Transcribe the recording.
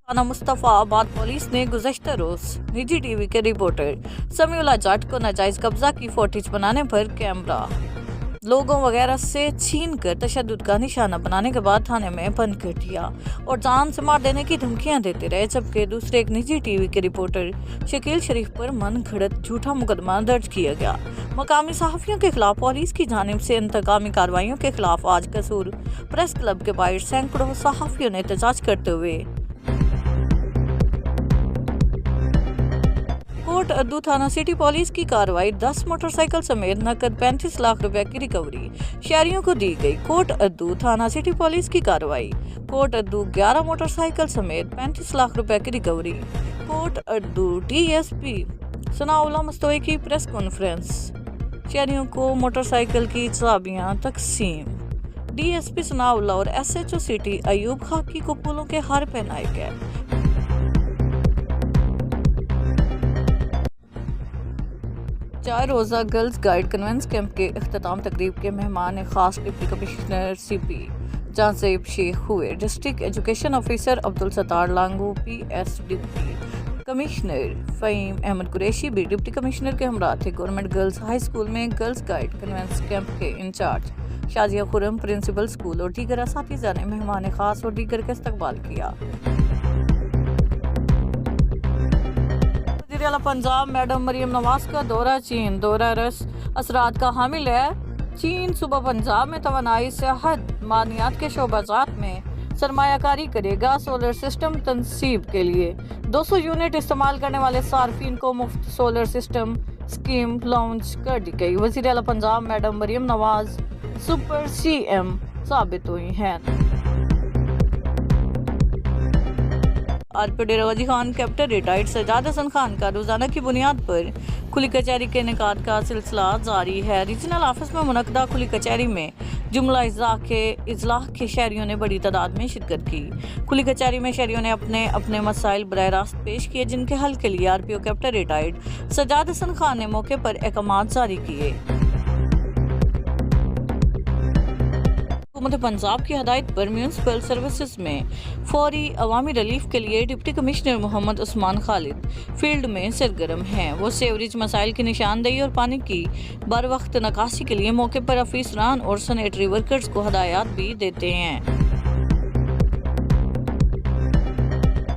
थाना मुस्तफाबाद पुलिस ने गुज़श्ता रोज निजी टीवी के रिपोर्टर समीउल्लाह जट को नाजायज कब्जा की फुटेज बनाने पर कैमरा लोगों वगैरह से छीन कर तशद्दुद का निशाना बनाने के बाद थाने में बंद कर दिया और जान से मार देने की धमकियां देते रहे, जबकि दूसरे एक निजी टीवी के रिपोर्टर शकील शरीफ पर मन घड़त झूठा मुकदमा दर्ज किया गया। मकामी सहाफ़ियों के खिलाफ पुलिस की जानिब से इंतकामी कार्रवाइयों के खिलाफ आज कसूर प्रेस क्लब के बाहर सैकड़ों सहाफ़ियों ने एहतजाज करते हुए कोट अद्दू थाना सिटी पुलिस की कार्रवाई 10 मोटरसाइकिल समेत नकद 35 लाख रुपए की रिकवरी शहरियों को दी गई। कोट अद्दू थाना सिटी पुलिस की कार्रवाई कोट अद्दू 11 मोटरसाइकिल समेत 35 लाख रुपए की रिकवरी। कोट अद्दू डीएसपी सनाउल्लाह मुस्तफी की प्रेस कॉन्फ्रेंस, शहरियों को मोटरसाइकिल की चाबियां तकसीम। डीएसपी सनाउल्लाह और एसएचओ सिटी अयूब खाकी को फूलों के हार पहनाए गए। चार रोज़ा गर्ल्स गाइड कन्वेंस कैंप के इख्तिताम तकरीब के मेहमान खास deputy commissioner CP Jahanzeb Sheikh हुए। District education officer Abdul Sattar Langoo, PS deputy commissioner Faheem Ahmed Qureshi भी डिप्टी कमिश्नर के हमरा थे। गवर्नमेंट गर्ल्स हाई स्कूल में गर्ल्स गाइड कन्वेंस कैंप के incharge Shazia Khurram, principal school और दीगर असातिज़ा ने मेहमान खास और दीगर का इस्तकबाल किया। वज़ीर आला पंजाब मैडम मरियम नवाज का दौरा चीन दौरा रस असरात का हामिल है। चीन सुबह पंजाब में तवानाई, सेहत, मादनियात के शोबाजात में सरमायाकारी करेगा। सोलर सिस्टम तनसीब के लिए 200 यूनिट इस्तेमाल करने वाले सार्फिन को मुफ्त सोलर सिस्टम स्कीम लॉन्च कर दी गई। वज़ीर आला Punjab madam Maryam Nawaz super CM साबित हुई हैं। RP Dera Ghazi Khan captain retired Sajjad Hasan Khan का रोजाना की बुनियाद पर खुली कचहरी के इनेकाद का सिलसिला जारी है। रीजनल ऑफिस में मुनक्दा खुली कचहरी में जुमला इजलाह के शहरियों ने बड़ी तादाद में शिरकत की। खुली कचहरी में शहरियों ने अपने अपने मसाइल बराह रास्त पेश किए, जिनके हल के लिए RPO captain retired Sajjad Hasan Khan ने मौके पर अहकामात जारी किए। हुकूमत पंजाब की हदायत पर म्यूनसिपल सर्विसेज में फौरी अवामी रिलीफ के लिए deputy commissioner Mohammad Usman Khalid field में सरगर्म हैं। वो सेवरेज मसाइल की निशानदेही और पानी की बर वक्त निकासी के लिए मौके पर अफीसरान और सैनिटरी वर्कर्स को हदायत भी देते हैं।